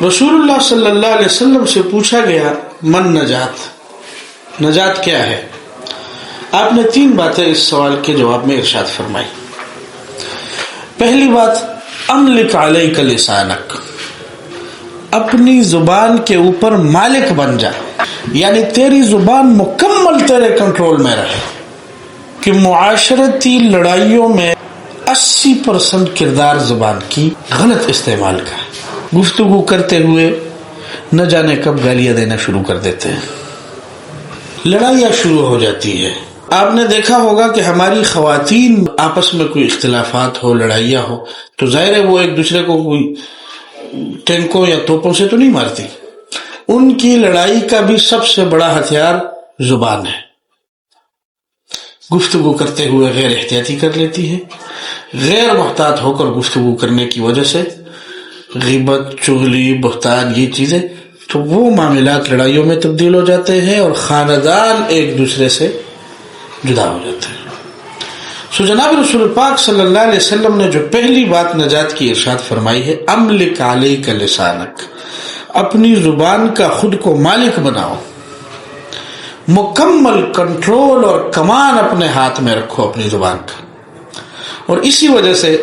رسول اللہ صلی اللہ علیہ وسلم سے پوچھا گیا من نجات، نجات کیا ہے؟ آپ نے 3 باتیں اس سوال کے جواب میں ارشاد فرمائی۔ پہلی بات، املک علیک لسانک، اپنی زبان کے اوپر مالک بن جا، یعنی تیری زبان مکمل تیرے کنٹرول میں رہے کہ معاشرتی لڑائیوں میں 80% کردار زبان کی غلط استعمال کا ہے۔ گفتگو کرتے ہوئے نہ جانے کب گالیاں دینا شروع کر دیتے ہیں، لڑائیاں شروع ہو جاتی ہے۔ آپ نے دیکھا ہوگا کہ ہماری خواتین آپس میں کوئی اختلافات ہو، لڑائیاں ہو، تو ظاہر ہے وہ ایک دوسرے کو کوئی ٹینکوں یا توپوں سے تو نہیں مارتی، ان کی لڑائی کا بھی سب سے بڑا ہتھیار زبان ہے۔ گفتگو کرتے ہوئے غیر احتیاطی کر لیتی ہے، غیر محتاط ہو کر گفتگو کرنے کی وجہ سے غیبت، چغلی، بہتان، یہ چیزیں، تو وہ معاملات لڑائیوں میں تبدیل ہو جاتے ہیں اور خاندان ایک دوسرے سے جدا ہو جاتے ہیں۔ سو جناب رسول پاک صلی اللہ علیہ وسلم نے جو پہلی بات نجات کی ارشاد فرمائی ہے، املک علیک لسانک، اپنی زبان کا خود کو مالک بناؤ، مکمل کنٹرول اور کمان اپنے ہاتھ میں رکھو اپنی زبان کا۔ اور اسی وجہ سے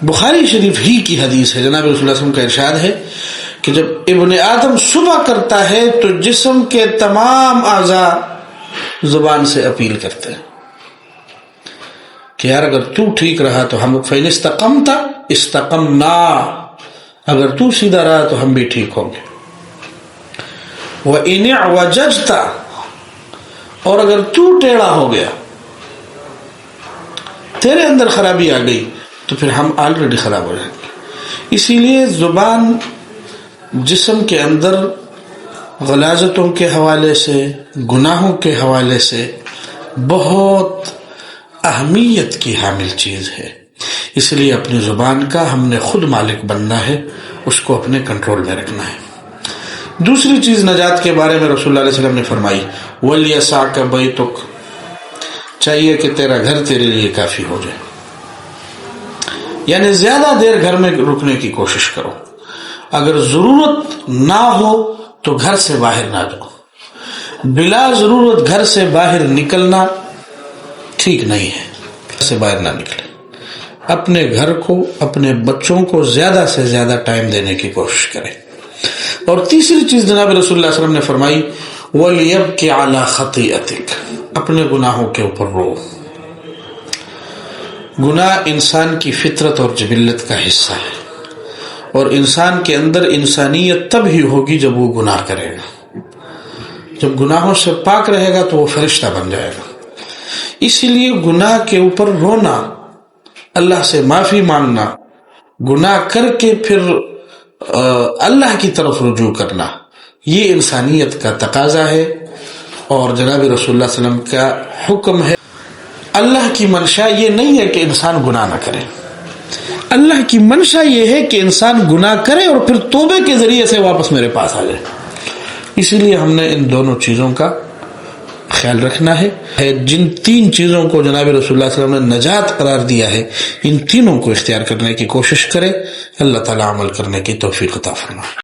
بخاری شریف ہی کی حدیث ہے، جناب رسول اللہ علیہ وسلم کا ارشاد ہے کہ جب ابن آدم صبح کرتا ہے تو جسم کے تمام اعضاء زبان سے اپیل کرتے ہیں کہ یار اگر تو ٹھیک رہا تو ہم، فَإِنِ اسْتَقَمْتَ اسْتَقَمْنَا، اگر تو سیدھا رہا تو ہم بھی ٹھیک ہوں گے۔ وَإِنِ اعْوَجَجْتَ، اور اگر تو ٹیڑھا ہو گیا، تیرے اندر خرابی آ گئی، تو پھر ہم آلریڈی خراب ہو جائیں گے۔ اسی لیے زبان جسم کے اندر غلاظتوں کے حوالے سے، گناہوں کے حوالے سے بہت اہمیت کی حامل چیز ہے، اس لیے اپنی زبان کا ہم نے خود مالک بننا ہے، اس کو اپنے کنٹرول میں رکھنا ہے۔ دوسری چیز نجات کے بارے میں رسول اللہ علیہ وسلم نے فرمائی، وَلْيَسَعْكَ بَيْتُكَ، چاہیے کہ تیرا گھر تیرے لیے کافی ہو جائے، یعنی زیادہ دیر گھر میں رکنے کی کوشش کرو، اگر ضرورت نہ ہو تو گھر سے باہر نہ جاؤ، بلا ضرورت گھر سے باہر نکلنا ٹھیک نہیں ہے، گھر سے باہر نہ نکلے، اپنے گھر کو، اپنے بچوں کو زیادہ سے زیادہ ٹائم دینے کی کوشش کریں۔ اور تیسری چیز جناب رسول اللہ علیہ وسلم نے فرمائی، وَلْيَبْكِ عَلَى خَطِيئَتِكَ، اپنے گناہوں کے اوپر رو۔ گناہ انسان کی فطرت اور جبلت کا حصہ ہے، اور انسان کے اندر انسانیت تب ہی ہوگی جب وہ گناہ کرے گا۔ جب گناہوں سے پاک رہے گا تو وہ فرشتہ بن جائے گا۔ اسی لیے گناہ کے اوپر رونا، اللہ سے معافی مانگنا، گناہ کر کے پھر اللہ کی طرف رجوع کرنا، یہ انسانیت کا تقاضا ہے اور جناب رسول اللہ صلی اللہ علیہ وسلم کا حکم ہے۔ اللہ کی منشا یہ نہیں ہے کہ انسان گناہ نہ کرے، اللہ کی منشا یہ ہے کہ انسان گناہ کرے اور پھر توبے کے ذریعے سے واپس میرے پاس آ جائے۔ اسی لیے ہم نے ان دونوں چیزوں کا خیال رکھنا ہے۔ جن 3 چیزوں کو جناب رسول اللہ صلی اللہ علیہ وسلم نے نجات قرار دیا ہے، ان تینوں کو اختیار کرنے کی کوشش کرے، اللہ تعالیٰ عمل کرنے کی توفیق عطا فرمائے۔